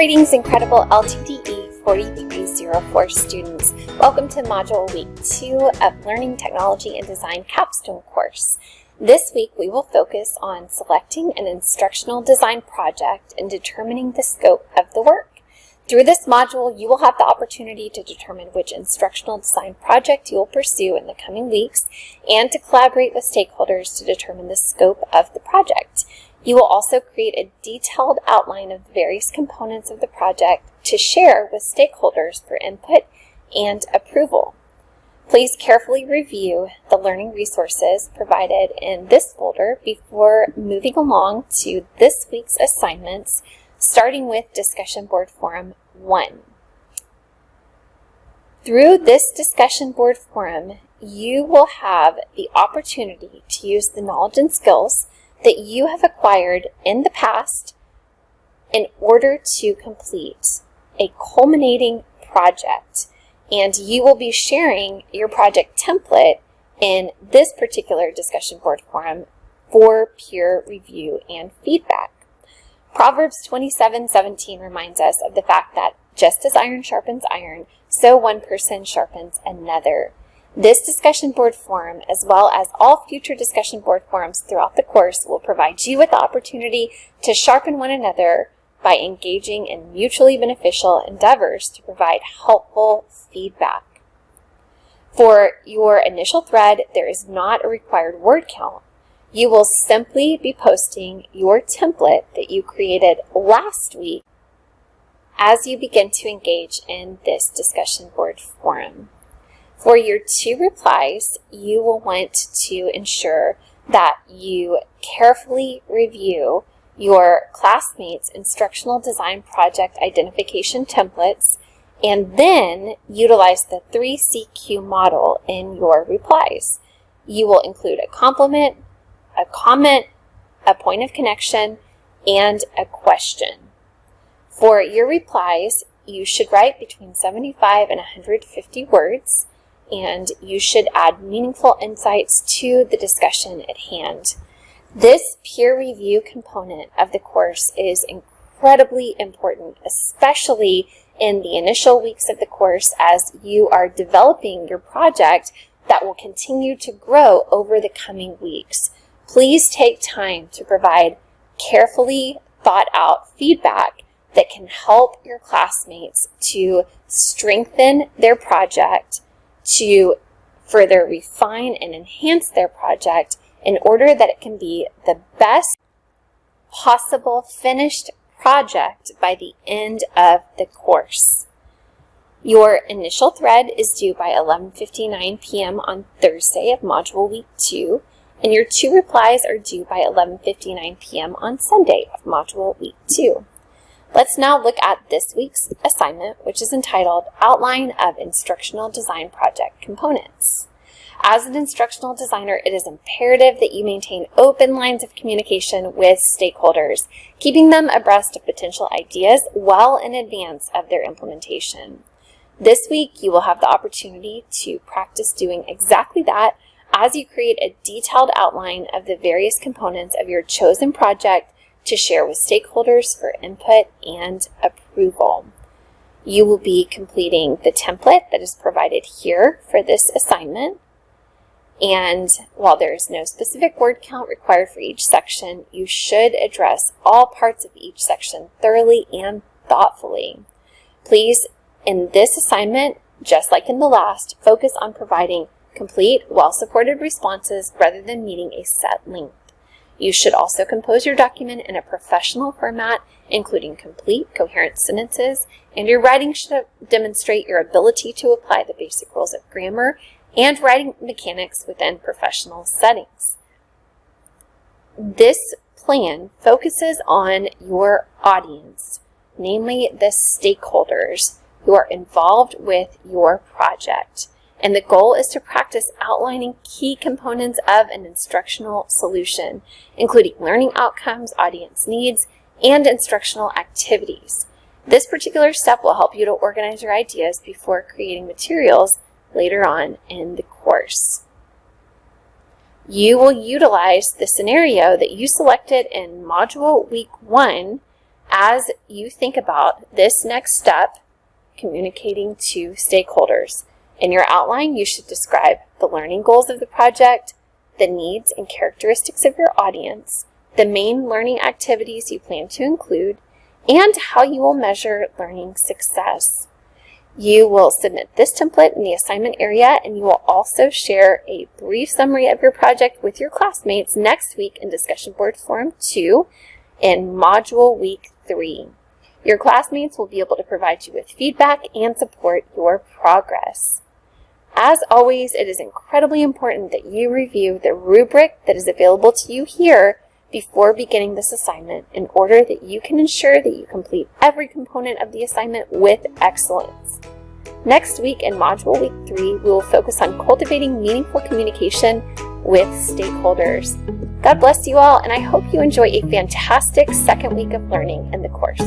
Greetings, incredible LTDE 4304 students. Welcome to Module Week 2 of Learning Technology and Design Capstone course. This week we will focus on selecting an instructional design project and determining the scope of the work. Through this module, you will have the opportunity to determine which instructional design project you will pursue in the coming weeks and to collaborate with stakeholders to determine the scope of the project. You will also create a detailed outline of the various components of the project to share with stakeholders for input and approval. Please carefully review the learning resources provided in this folder before moving along to this week's assignments, starting with Discussion Board Forum 1. Through this Discussion Board Forum, you will have the opportunity to use the knowledge and skills that you have acquired in the past in order to complete a culminating project. And you will be sharing your project template in this particular discussion board forum for peer review and feedback. Proverbs 27:17 reminds us of the fact that just as iron sharpens iron, so one person sharpens another. This discussion board forum, as well as all future discussion board forums throughout the course, will provide you with the opportunity to sharpen one another by engaging in mutually beneficial endeavors to provide helpful feedback. For your initial thread, there is not a required word count. You will simply be posting your template that you created last week as you begin to engage in this discussion board forum. For your 2 replies, you will want to ensure that you carefully review your classmates' instructional design project identification templates and then utilize the 3CQ model in your replies. You will include a compliment, a comment, a point of connection, and a question. For your replies, you should write between 75 and 150 words, and you should add meaningful insights to the discussion at hand. This peer review component of the course is incredibly important, especially in the initial weeks of the course as you are developing your project that will continue to grow over the coming weeks. Please take time to provide carefully thought out feedback that can help your classmates to strengthen their project, to further refine and enhance their project in order that it can be the best possible finished project by the end of the course. Your initial thread is due by 11:59 p.m. on Thursday of Module Week 2, and your 2 replies are due by 11:59 p.m. on Sunday of Module Week 2. Let's now look at this week's assignment, which is entitled Outline of Instructional Design Project Components. As an instructional designer, it is imperative that you maintain open lines of communication with stakeholders, keeping them abreast of potential ideas well in advance of their implementation. This week, you will have the opportunity to practice doing exactly that as you create a detailed outline of the various components of your chosen project to share with stakeholders for input and approval. You will be completing the template that is provided here for this assignment. And while there is no specific word count required for each section, you should address all parts of each section thoroughly and thoughtfully. Please, in this assignment, just like in the last, focus on providing complete, well-supported responses rather than meeting a set length. You should also compose your document in a professional format, including complete, coherent sentences, and your writing should demonstrate your ability to apply the basic rules of grammar and writing mechanics within professional settings. This plan focuses on your audience, namely the stakeholders who are involved with your project. And the goal is to practice outlining key components of an instructional solution, including learning outcomes, audience needs, and instructional activities. This particular step will help you to organize your ideas before creating materials later on in the course. You will utilize the scenario that you selected in Module Week 1 as you think about this next step, communicating to stakeholders. In your outline, you should describe the learning goals of the project, the needs and characteristics of your audience, the main learning activities you plan to include, and how you will measure learning success. You will submit this template in the assignment area, and you will also share a brief summary of your project with your classmates next week in Discussion Board Forum 2 in Module Week 3. Your classmates will be able to provide you with feedback and support your progress. As always, it is incredibly important that you review the rubric that is available to you here before beginning this assignment in order that you can ensure that you complete every component of the assignment with excellence. Next week in Module Week 3, we will focus on cultivating meaningful communication with stakeholders. God bless you all, and I hope you enjoy a fantastic second week of learning in the course.